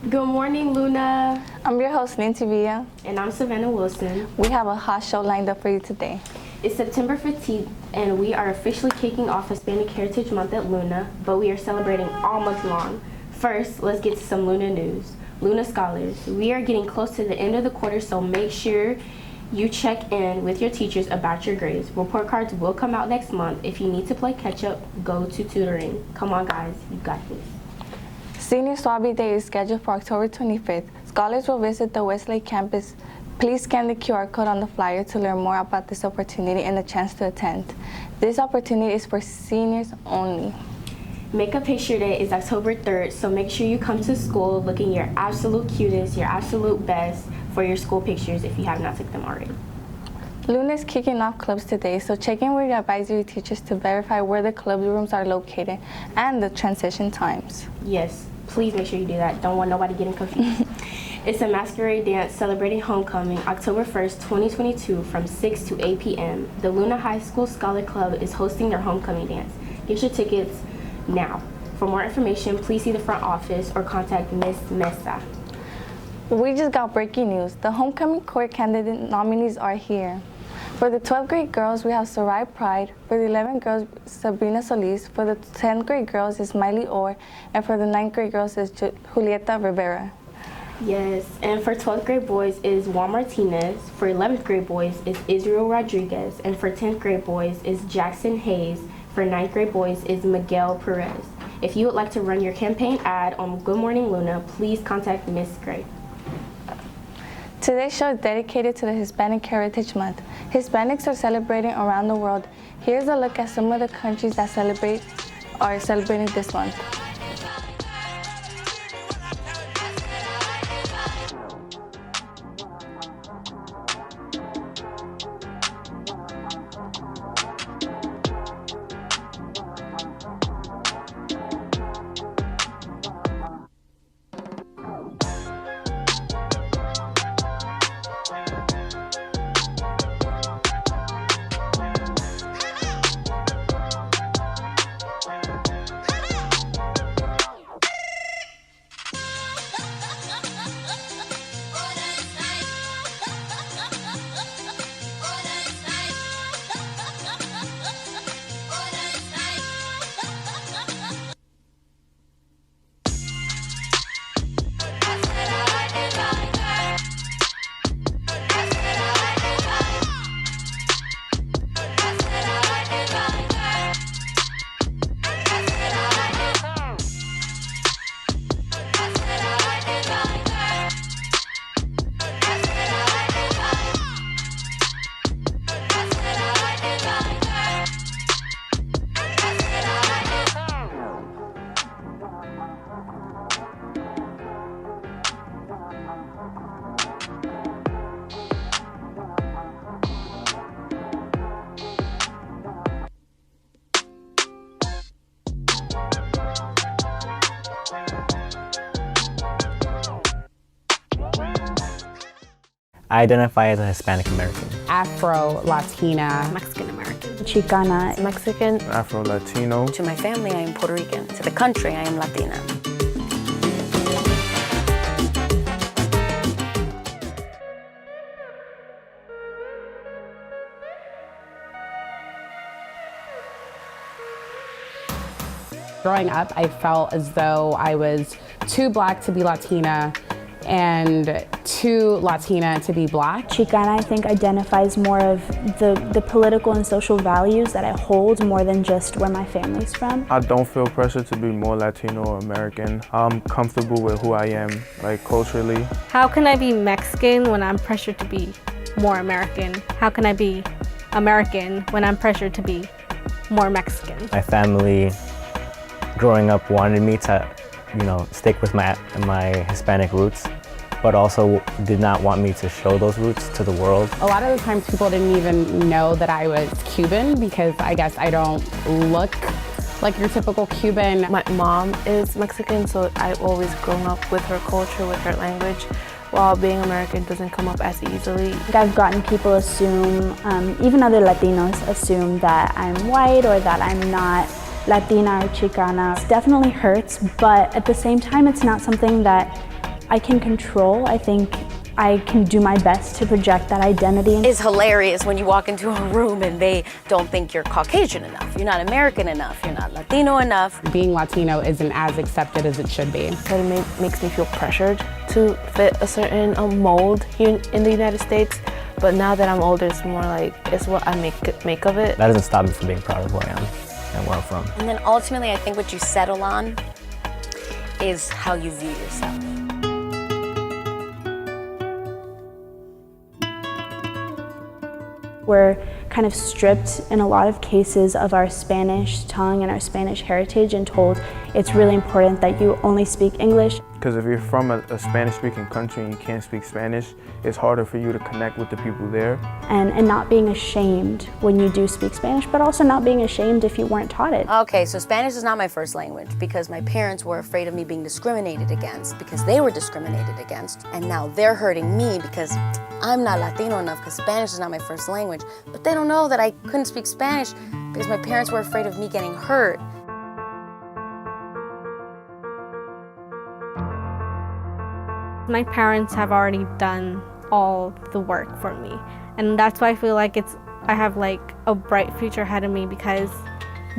Good morning, Luna. I'm your host, Nancy Villa. And I'm Savannah Wilson. We have a hot show lined up for you today. It's September 15th, and we are officially kicking off Hispanic Heritage Month at Luna, but we are celebrating all month long. First, let's get to some Luna news. Luna Scholars, we are getting close to the end of the quarter, so make sure you check in with your teachers about your grades. Report cards will come out next month. If you need to play catch up, go to tutoring. Come on, guys, you got this. Senior Swabby Day is scheduled for October 25th. Scholars will visit the Westlake campus. Please scan the QR code on the flyer to learn more about this opportunity and the chance to attend. This opportunity is for seniors only. Makeup Picture Day is October 3rd, so make sure you come to school looking your absolute cutest, your absolute best for your school pictures if you have not took them already. Luna is kicking off clubs today, so check in with your advisory teachers to verify where the club rooms are located and the transition times. Yes, please make sure you do that. Don't want nobody getting confused. It's a masquerade dance celebrating homecoming October 1st, 2022 from 6 to 8 p.m. The Luna High School Scholar Club is hosting their homecoming dance. Get your tickets now. For more information, please see the front office or contact Miss Mesa. We just got breaking news. The homecoming court candidate nominees are here. For the 12th grade girls, we have Sarai Pride. For the 11th girls, Sabrina Solis. For the 10th grade girls is Miley Orr. And for the 9th grade girls is Julieta Rivera. Yes, and for 12th grade boys is Juan Martinez. For 11th grade boys is Israel Rodriguez. And for 10th grade boys is Jackson Hayes. For 9th grade boys is Miguel Perez. If you would like to run your campaign ad on Good Morning Luna, please contact Miss Gray. Today's show is dedicated to the Hispanic Heritage Month. Hispanics are celebrating around the world. Here's a look at some of the countries that are celebrating this month. I identify as a Hispanic American. Afro-Latina. Mexican-American. Chicana. Mexican. Afro-Latino. To my family, I am Puerto Rican. To the country, I am Latina. Growing up, I felt as though I was too black to be Latina and too Latina to be black. Chicana, I think, identifies more of the political and social values that I hold more than just where my family's from. I don't feel pressure to be more Latino or American. I'm comfortable with who I am, like culturally. How can I be Mexican when I'm pressured to be more American? How can I be American when I'm pressured to be more Mexican? My family, growing up, wanted me to, stick with my Hispanic roots, but also did not want me to show those roots to the world. A lot of the times people didn't even know that I was Cuban because I guess I don't look like your typical Cuban. My mom is Mexican, so I've always grown up with her culture, with her language, while being American doesn't come up as easily. I've gotten people assume, even other Latinos assume that I'm white or that I'm not Latina or Chicana. It definitely hurts, but at the same time, it's not something that I can control. I think I can do my best to project that identity. It's hilarious when you walk into a room and they don't think you're Caucasian enough, you're not American enough, you're not Latino enough. Being Latino isn't as accepted as it should be. So it makes me feel pressured to fit a certain mold here in the United States. But now that I'm older, it's more like, it's what I make of it. That doesn't stop me from being proud of who I am and where I'm from. And then ultimately, I think what you settle on is how you view yourself. We're kind of stripped in a lot of cases of our Spanish tongue and our Spanish heritage and told it's really important that you only speak English. Because if you're from a Spanish-speaking country and you can't speak Spanish, it's harder for you to connect with the people there. And not being ashamed when you do speak Spanish, but also not being ashamed if you weren't taught it. Okay, so Spanish is not my first language because my parents were afraid of me being discriminated against because they were discriminated against, and now they're hurting me because I'm not Latino enough because Spanish is not my first language. But they don't know that I couldn't speak Spanish because my parents were afraid of me getting hurt. My parents have already done all the work for me, and that's why I feel like I have like a bright future ahead of me because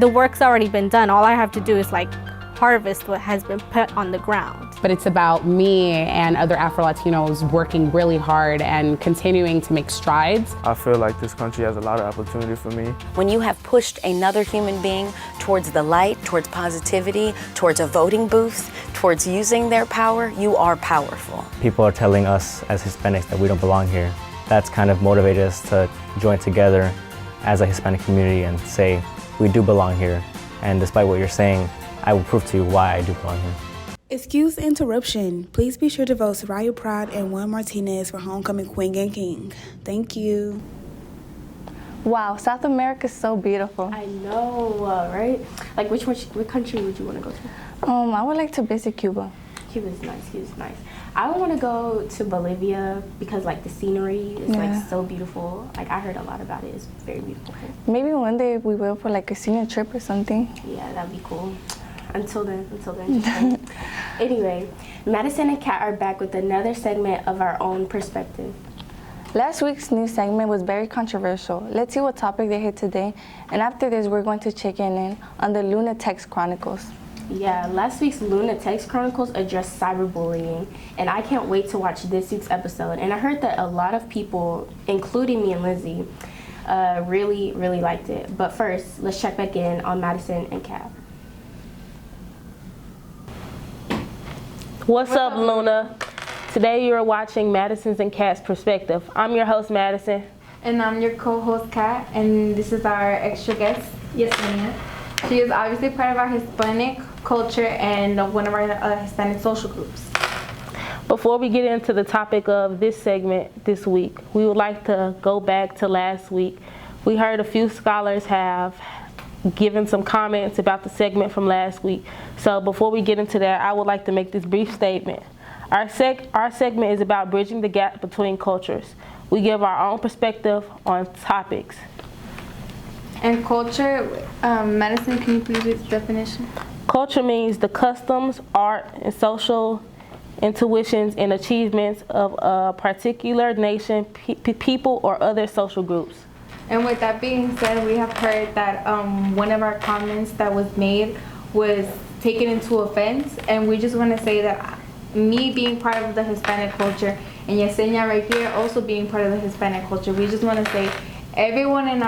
the work's already been done. All I have to do is like harvest what has been put on the ground. But it's about me and other Afro-Latinos working really hard and continuing to make strides. I feel like this country has a lot of opportunity for me. When you have pushed another human being towards the light, towards positivity, towards a voting booth, towards using their power, you are powerful. People are telling us as Hispanics that we don't belong here. That's kind of motivated us to join together as a Hispanic community and say, we do belong here. And despite what you're saying, I will prove to you why I do belong here. Excuse the interruption. Please be sure to vote Soraya Pride and Juan Martinez for Homecoming Queen and King. Thank you. Wow, South America is so beautiful. I know, right? Like, which country would you want to go to? I would like to visit Cuba. Cuba's nice. Cuba's nice. I would want to go to Bolivia because, like, the scenery is like so beautiful. Like, I heard a lot about it. It's very beautiful. Maybe one day we will for like a senior trip or something. Yeah, that'd be cool. Until then. Anyway, Madison and Kat are back with another segment of our own perspective. Last week's news segment was very controversial. Let's see what topic they hit today. And after this, we're going to check in on the Luna Text Chronicles. Yeah, last week's Luna Text Chronicles addressed cyberbullying, and I can't wait to watch this week's episode. And I heard that a lot of people, including me and Lizzie, really liked it. But first, let's check back in on Madison and Kat. What's up, Luna? Today you're watching Madison's and Kat's Perspective. I'm your host, Madison. And I'm your co-host, Kat, and this is our extra guest, Yesenia. She is obviously part of our Hispanic culture and one of our Hispanic social groups. Before we get into the topic of this segment this week, we would like to go back to last week. We heard a few scholars have given some comments about the segment from last week. So before we get into that, I would like to make this brief statement. Our segment is about bridging the gap between cultures. We give our own perspective on topics. And culture, Madison, can you please read the definition? Culture means the customs, art, and social intuitions and achievements of a particular nation, people, or other social groups. And with that being said, we have heard that one of our comments that was made was taken into offense, and we just want to say that me being part of the Hispanic culture and Yesenia right here also being part of the Hispanic culture, we just want to say everyone in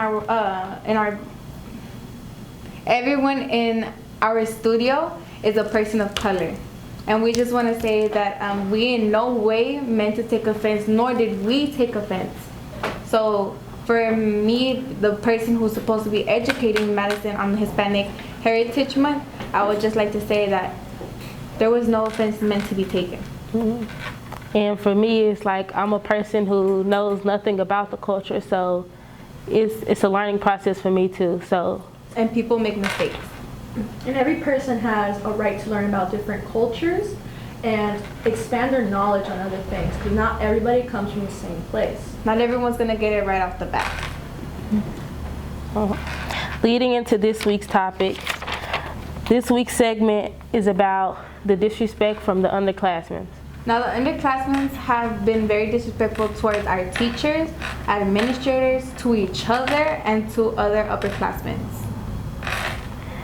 our studio is a person of color. And we just want to say that we in no way meant to take offense, nor did we take offense. So for me, the person who's supposed to be educating Madison on Hispanic Heritage Month, I would just like to say that there was no offense meant to be taken. Mm-hmm. And for me, it's like I'm a person who knows nothing about the culture, so it's a learning process for me too. So. And people make mistakes. And every person has a right to learn about different cultures and expand their knowledge on other things, because not everybody comes from the same place. Not everyone's gonna get it right off the bat. Leading into this week's topic, this week's segment is about the disrespect from the underclassmen. Now, the underclassmen have been very disrespectful towards our teachers, administrators, to each other, and to other upperclassmen.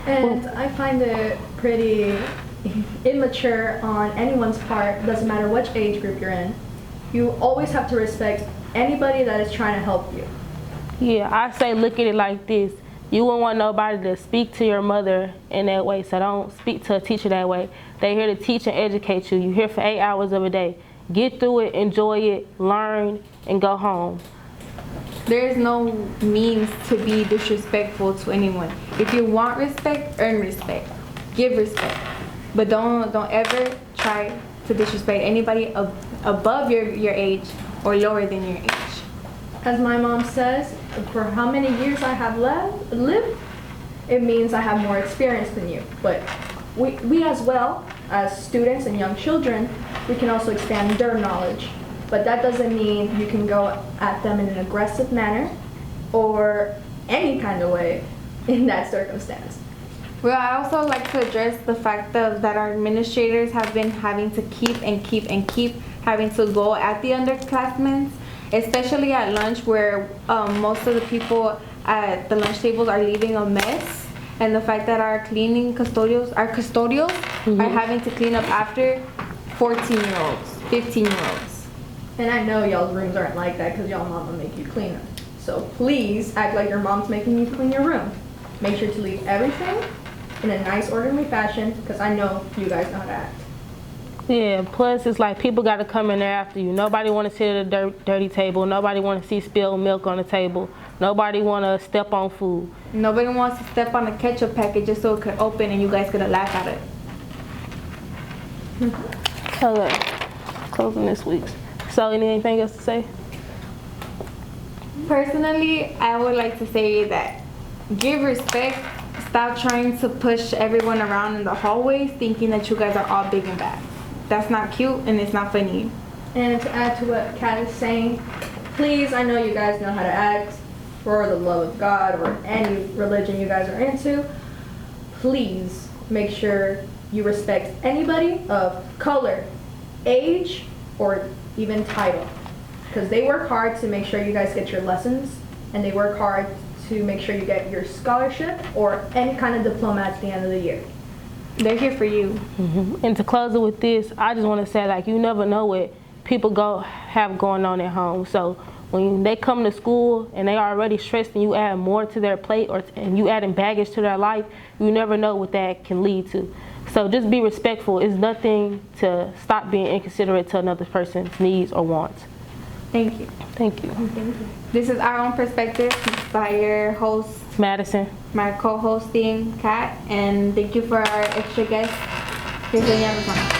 And I find it pretty immature on anyone's part, doesn't matter which age group you're in. You always have to respect anybody that is trying to help you. Yeah, I say look at it like this. You wouldn't want nobody to speak to your mother in that way, so don't speak to a teacher that way. They're here to teach and educate you. You're here for 8 hours of a day. Get through it, enjoy it, learn, and go home. There is no means to be disrespectful to anyone. If you want respect, earn respect. Give respect. But don't ever try to disrespect anybody above your age or lower than your age. As my mom says, for how many years I have lived, it means I have more experience than you. But we as well, as students and young children, we can also expand their knowledge. But that doesn't mean you can go at them in an aggressive manner or any kind of way in that circumstance. Well, I also like to address the fact that our administrators have been having to keep having to go at the underclassmen, especially at lunch, where most of the people at the lunch tables are leaving a mess, and the fact that our custodials are having to clean up after 14-year-olds, 15-year-olds. And I know y'all's rooms aren't like that because y'all mama make you clean them. So please act like your mom's making you clean your room. Make sure to leave everything in a nice, orderly fashion because I know you guys know how to act. Yeah, plus it's like people got to come in there after you. Nobody want to sit at a dirty table. Nobody want to see spilled milk on the table. Nobody want to step on food. Nobody wants to step on a ketchup packet just so it could open and you guys could laugh at it. Color. Closing this week's. So anything else to say? Personally, I would like to say that give respect. Stop trying to push everyone around in the hallways thinking that you guys are all big and bad. That's not cute and it's not funny. And to add to what Kat is saying, please, I know you guys know how to act for the love of God or any religion you guys are into. Please make sure you respect anybody of color, age, or even title. Because they work hard to make sure you guys get your lessons and they work hard to make sure you get your scholarship or any kind of diploma at the end of the year. They're here for you. And to close it with this, I just want to say, like, you never know what people have going on at home. So when they come to school and they already stressed and you add more to their plate and you adding baggage to their life, you never know what that can lead to. So just be respectful. It's nothing to stop being inconsiderate to another person's needs or wants. Thank you. Thank you. Thank you. This is Our Own Perspective by your host, Madison. My co-hosting, Kat, and thank you for our extra guest. Here's the Amazon.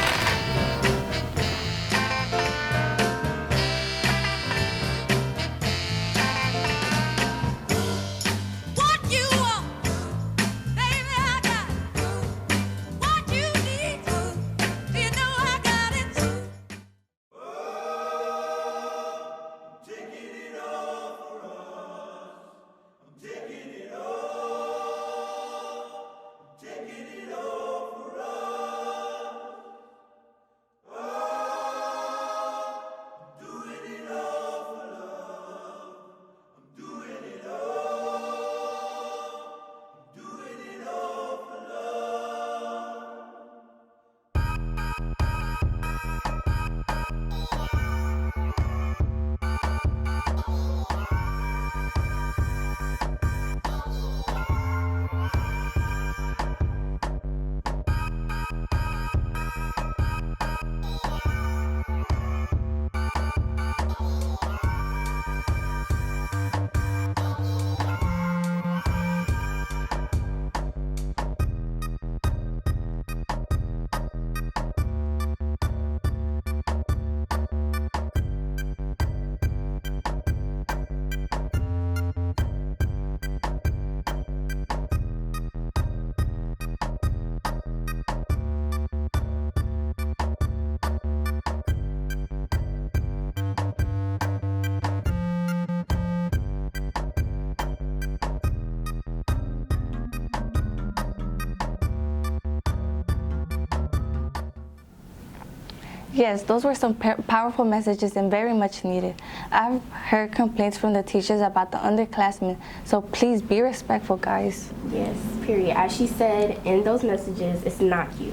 Yes, those were some powerful messages and very much needed. I've heard complaints from the teachers about the underclassmen, so please be respectful, guys. Yes, period. As she said in those messages, it's not cute.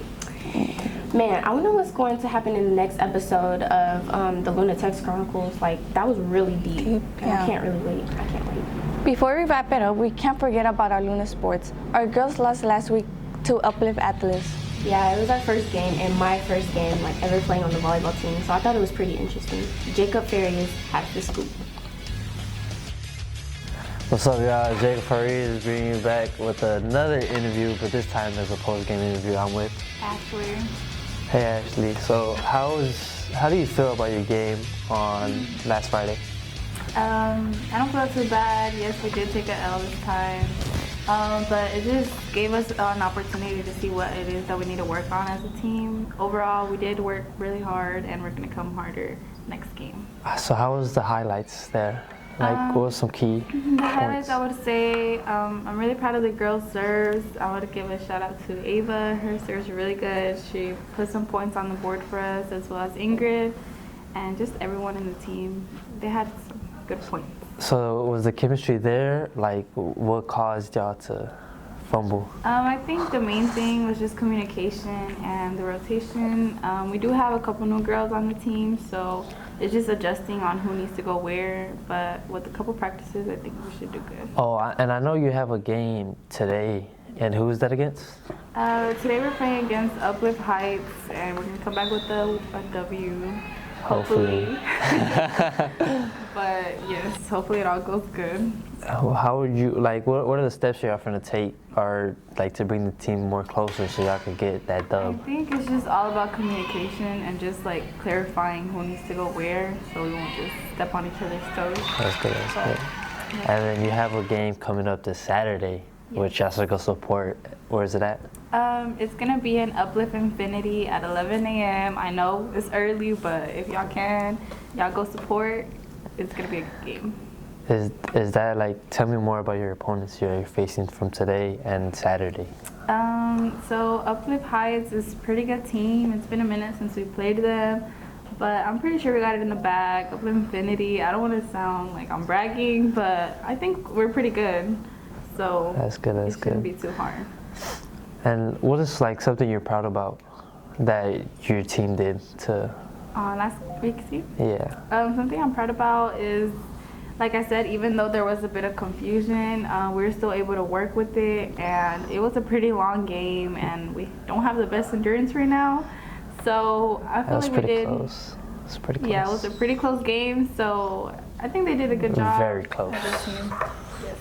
Man, I wonder what's going to happen in the next episode of the Luna Text Chronicles. Like, that was really deep. Yeah. I can't really wait. I can't wait. Before we wrap it up, we can't forget about our Luna sports. Our girls lost last week to Uplift Atlas. Yeah, it was our first game and my first game like ever playing on the volleyball team, so I thought it was pretty interesting. Jacob Farias has the scoop. What's up, y'all? Jacob Farias is bringing you back with another interview, but this time as a post-game interview. I'm with Ashley. Hey, Ashley. So how do you feel about your game on last Friday? I don't feel too bad. Yes, we did take an L this time. But it just gave us an opportunity to see what it is that we need to work on as a team. Overall, we did work really hard, and we're going to come harder next game. So how was the highlights there? Like, what was some key The highlights, I would say, I'm really proud of the girls' serves. I want to give a shout out to Ava. Her serves are really good. She put some points on the board for us, as well as Ingrid, and just everyone in the team. They had some good points. So was the chemistry there? Like, what caused y'all to fumble? I think the main thing was just communication and the rotation. We do have a couple new girls on the team, so it's just adjusting on who needs to go where. But with a couple practices, I think we should do good. Oh, and I know you have a game today. And who is that against? Today we're playing against Uplift Heights, and we're going to come back with a W. Hopefully. But yes, hopefully it all goes good. How would you, like, what are the steps you're going to take or like to bring the team more closer so y'all can get that dub? I think it's just all about communication and just like clarifying who needs to go where, so we won't just step on each other's toes. That's good, that's good. Yeah. And then you have a game coming up this Saturday, which y'all should go support. Where is it at? It's gonna be in Uplift Infinity at 11 a.m. I know it's early, but if y'all can, y'all go support. It's gonna be a good game. Is that like, tell me more about your opponents you're facing from today and Saturday. So Uplift Heights is a pretty good team. It's been a minute since we played them, but I'm pretty sure we got it in the bag. Uplift Infinity, I don't want to sound like I'm bragging, but I think we're pretty good. So that's good, that's it shouldn't good. be too hard. And what is like something you're proud about that your team did to? Last week's team? Yeah. Something I'm proud about is, like I said, even though there was a bit of confusion, we were still able to work with it, and it was a pretty long game, and we don't have the best endurance right now. So I feel like we did. Close. It's pretty close. Yeah, it was a pretty close game. So I think they did a good job. Very close. Yes,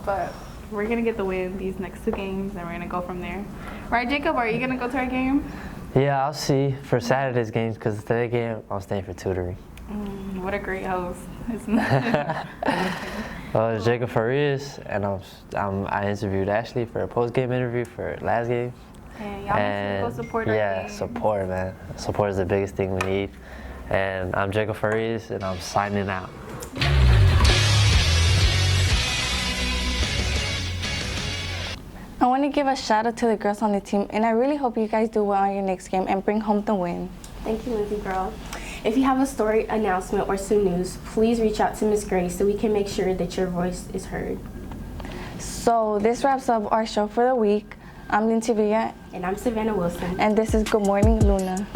but we're gonna get the win these next 2 games, and we're gonna go from there. Right, Jacob? Are you gonna go to our game? Yeah, I'll see for Saturday's games because today's game I'm staying for tutoring. What a great host! It's Jacob Farias, and I interviewed Ashley for a post-game interview for last game. And y'all make sure to go support our game. Support, man. Support is the biggest thing we need. And I'm Jacob Farias, and I'm signing out. I want to give a shout out to the girls on the team, and I really hope you guys do well on your next game and bring home the win. Thank you, Lindsay girl. If you have a story, announcement, or some news, please reach out to Miss Grace so we can make sure that your voice is heard. So this wraps up our show for the week. I'm Lindsay Villa. And I'm Savannah Wilson. And this is Good Morning Luna.